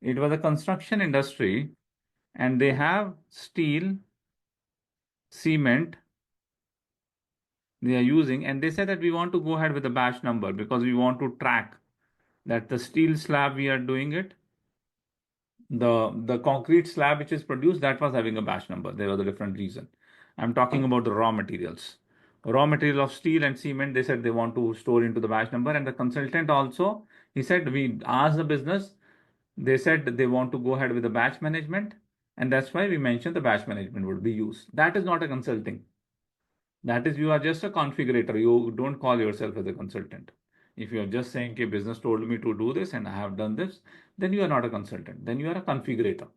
It was a construction industry, and they have steel, cement they are using, and they said that we want to go ahead with the batch number because we want to track that the steel slab we are doing it, the concrete slab which is produced, that was having a batch number. There was a different reason. I'm talking about the raw materials. Raw material of steel and cement, they said they want to store into the batch number. And the consultant also, he said, we asked the business, they said they want to go ahead with the batch management. And that's why we mentioned the batch management would be used. That is not a consulting. That is, you are just a configurator. You don't call yourself as a consultant. If you are just saying, okay, business told me to do this and I have done this, then you are not a consultant. Then you are a configurator.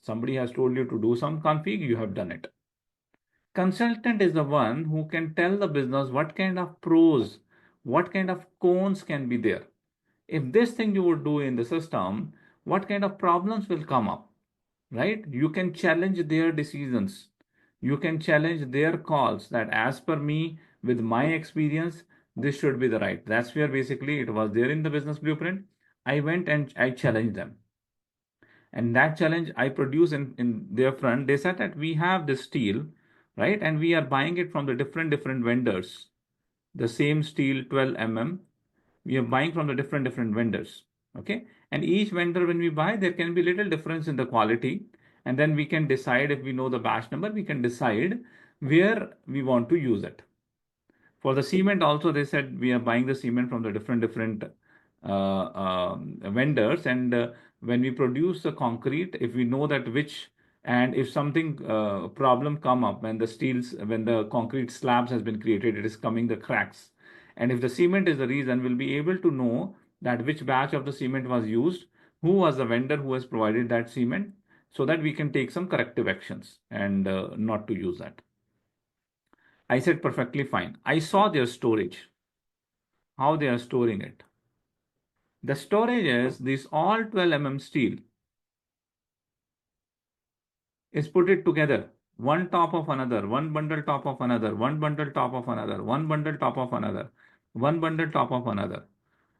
Somebody has told you to do some config, you have done it. Consultant is the one who can tell the business what kind of pros, what kind of cons can be there. If this thing you would do in the system, what kind of problems will come up, right? You can challenge their decisions. You can challenge their calls that as per me, with my experience, this should be the right. That's where basically it was there in the business blueprint. I went and I challenged them. And that challenge I produced in their front. They said that we have this steel, right? And we are buying it from the different vendors. The same steel, 12 mm, we are buying from the different vendors. Okay. And each vendor, when we buy, there can be little difference in the quality. And then we can decide, if we know the batch number, we can decide where we want to use it. For the cement also, they said we are buying the cement from the different vendors, and when we produce the concrete, if we know that which, and if something problem come up when the concrete slabs has been created, it is coming the cracks, and if the cement is the reason, we'll be able to know that which batch of the cement was used, who was the vendor who has provided that cement, so that we can take some corrective actions and not to use that. I said perfectly fine. I saw their storage, how they are storing it. The storage is this all 12 mm steel is put it together, one top of another, one bundle top of another, one bundle top of another, one bundle top of another, one bundle top of another.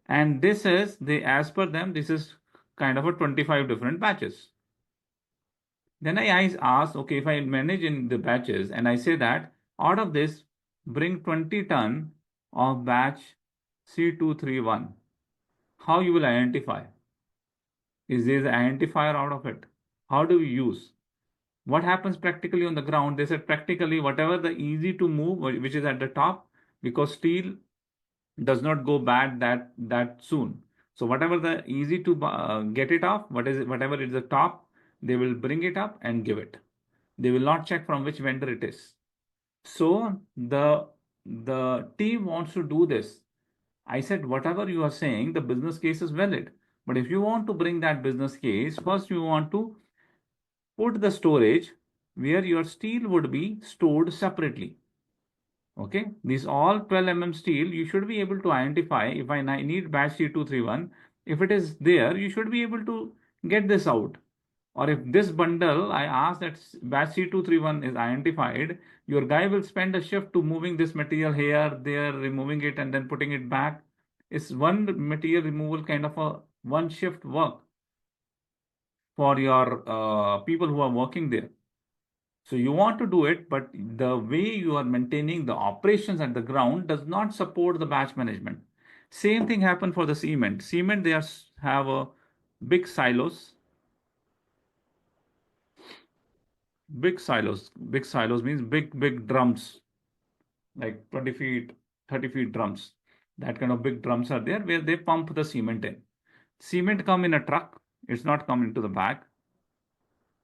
And this is, they, as per them, this is kind of a 25 different batches. Then I asked, okay, if I manage in the batches and I say that out of this, bring 20 ton of batch C231, how you will identify? Is there an identifier out of it? How do we use? What happens practically on the ground? They said practically whatever the easy to move, which is at the top, because steel does not go bad that soon. So whatever the easy to get it off, whatever is the top, they will bring it up and give it. They will not check from which vendor it is. So the team wants to do this. I said, whatever you are saying, the business case is valid. But if you want to bring that business case, first you want to put the storage where your steel would be stored separately. Okay, these all 12 mm steel, you should be able to identify. If I need batch C231, if it is there, you should be able to get this out. Or if this bundle, I ask that batch C231 is identified, your guy will spend a shift to moving this material here, there, removing it, and then putting it back. It's one material removal kind of a one shift work for your people who are working there. So you want to do it, but the way you are maintaining the operations at the ground does not support the batch management. Same thing happened for the cement. Cement, they have a big silos. Big silos. Big silos means big drums, like 20 feet, 30 feet drums. That kind of big drums are there where they pump the cement in. Cement come in a truck. It's not come into the bag.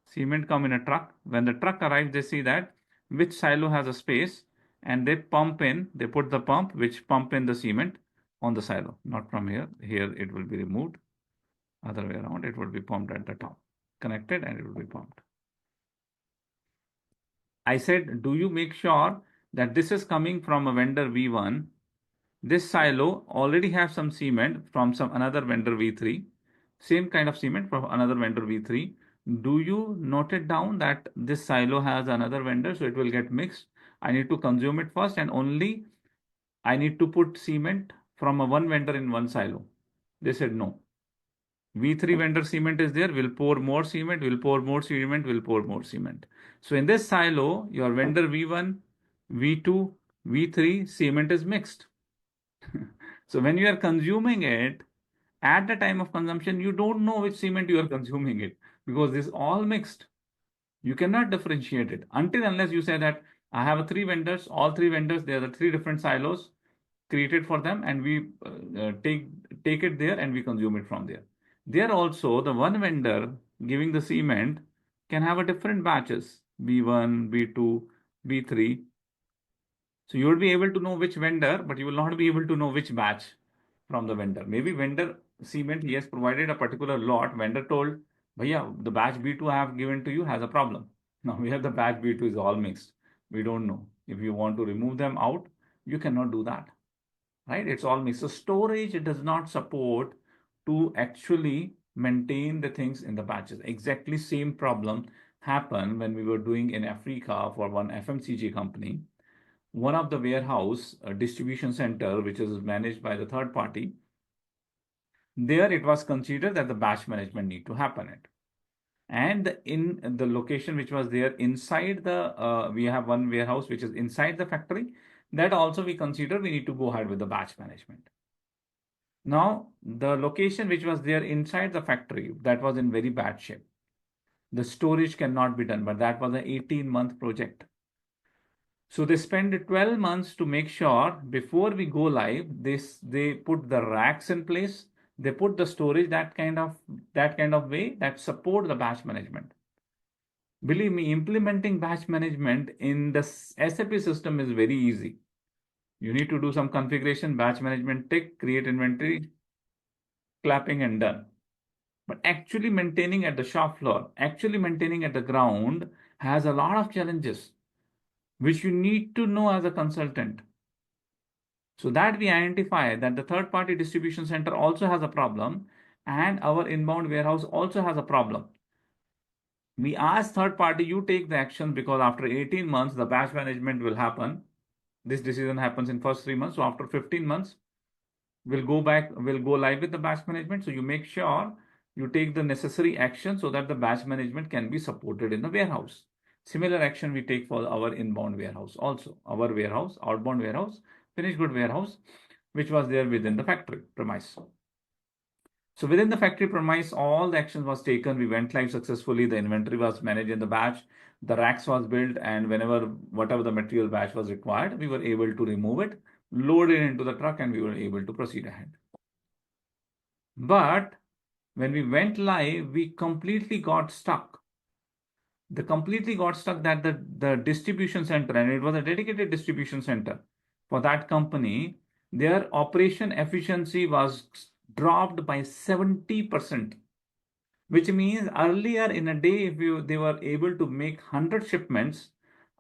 Cement come in a truck. When the truck arrives, they see that which silo has a space, and they pump in, they put the pump which pump in the cement on the silo, not from here. Here it will be removed. Other way around, it will be pumped at the top, connected, and it will be pumped. I said, do you make sure that this is coming from a vendor V1? This silo already have some cement from some another vendor V3, same kind of cement from another vendor V3. Do you note it down that this silo has another vendor, so it will get mixed? I need to consume it first, and only I need to put cement from a one vendor in one silo. They said no. V3 vendor cement is there, we'll pour more cement, we'll pour more cement, we'll pour more cement. So in this silo, your vendor V1, V2, V3 cement is mixed. So when you are consuming it, at the time of consumption, you don't know which cement you are consuming it because this is all mixed. You cannot differentiate it until unless you say that I have three vendors, all three vendors, there are three different silos created for them, and we take it there and we consume it from there. There also, the one vendor giving the cement can have a different batches, B1, B2, B3. So you will be able to know which vendor, but you will not be able to know which batch from the vendor. Maybe vendor cement, he has provided a particular lot. Vendor told, Bhaiya, the batch B2 I have given to you has a problem. Now we have the batch B2 is all mixed. We don't know. If you want to remove them out, you cannot do that. Right? It's all mixed. So storage, it does not support to actually maintain the things in the batches. Exactly same problem happened when we were doing in Africa for one FMCG company. One of the warehouse distribution center, which is managed by the third party, there it was considered that the batch management need to happen it. And in the location which was there inside the, we have one warehouse which is inside the factory, that also we consider we need to go ahead with the batch management. Now, the location which was there inside the factory, that was in very bad shape. The storage cannot be done, but that was an 18-month project. So they spend 12 months to make sure before we go live, they put the racks in place, they put the storage that kind of way that support the batch management. Believe me, implementing batch management in the SAP system is very easy. You need to do some configuration, batch management, tick, create inventory, clapping, and done. But actually maintaining at the shop floor, actually maintaining at the ground has a lot of challenges, which you need to know as a consultant. So that we identify that the third party distribution center also has a problem and our inbound warehouse also has a problem. We ask third party, you take the action because after 18 months, the batch management will happen. This decision happens in first 3 months. So after 15 months, we'll go live with the batch management. So you make sure you take the necessary action so that the batch management can be supported in the warehouse. Similar action we take for our inbound warehouse also. Our warehouse, outbound warehouse, finished good warehouse, which was there within the factory premise. So within the factory premise, all the actions was taken. We went live successfully. The inventory was managed in the batch. The racks was built, and whatever the material batch was required, we were able to remove it, load it into the truck, and we were able to proceed ahead. But when we went live, we completely got stuck. That the distribution center, and it was a dedicated distribution center for that company, their operation efficiency was dropped by 70%, which means earlier in a day, if they were able to make 100 shipments,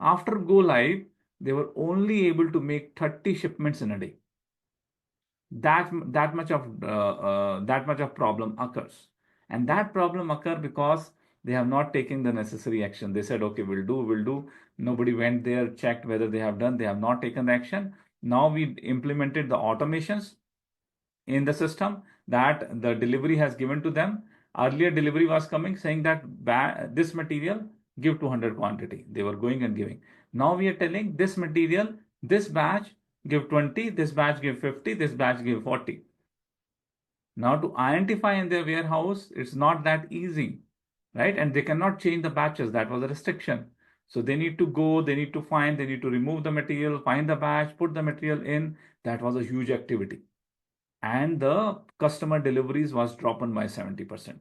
after go live, they were only able to make 30 shipments in a day. That much of problem occurs, and that problem occur because they have not taken the necessary action. They said, okay, we'll do. Nobody went there, checked whether they have done. They have not taken the action. Now we implemented the automations in the system that the delivery has given to them. Earlier delivery was coming saying that this material give 200 quantity. They were going and giving. Now we are telling this material, this batch give 20, this batch give 50, this batch give 40. Now to identify in their warehouse, it's not that easy, right? And they cannot change the batches. That was a restriction. So they need to go, they need to find, they need to remove the material, find the batch, put the material in. That was a huge activity. And the customer deliveries was dropped by 70%.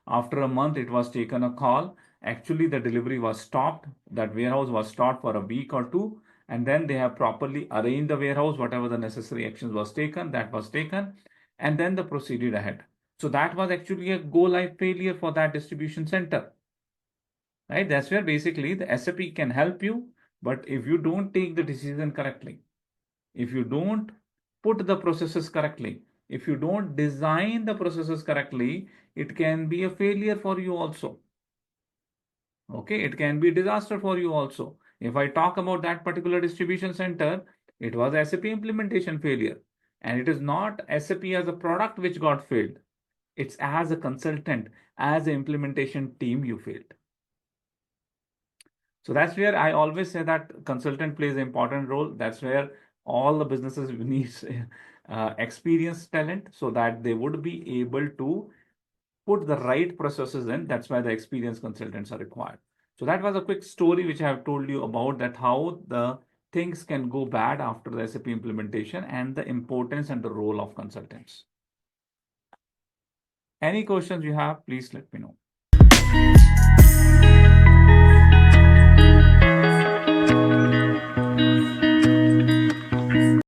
After a month, it was taken a call. Actually, the delivery was stopped. That warehouse was stopped for a week or two. And then they have properly arranged the warehouse, whatever the necessary actions was taken, that was taken. And then they proceeded ahead. So that was actually a go live failure for that distribution center. Right? That's where basically the SAP can help you. But if you don't take the decision correctly, if you don't put the processes correctly, if you don't design the processes correctly, it can be a failure for you also. Okay, it can be a disaster for you also. If I talk about that particular distribution center, it was SAP implementation failure. And it is not SAP as a product which got failed. It's as a consultant, as an implementation team, you failed. So that's where I always say that consultant plays an important role. That's where all the businesses need experienced talent so that they would be able to put the right processes in. That's why the experienced consultants are required. So that was a quick story which I have told you about, that how the things can go bad after the SAP implementation and the importance and the role of consultants. Any questions you have, please let me know.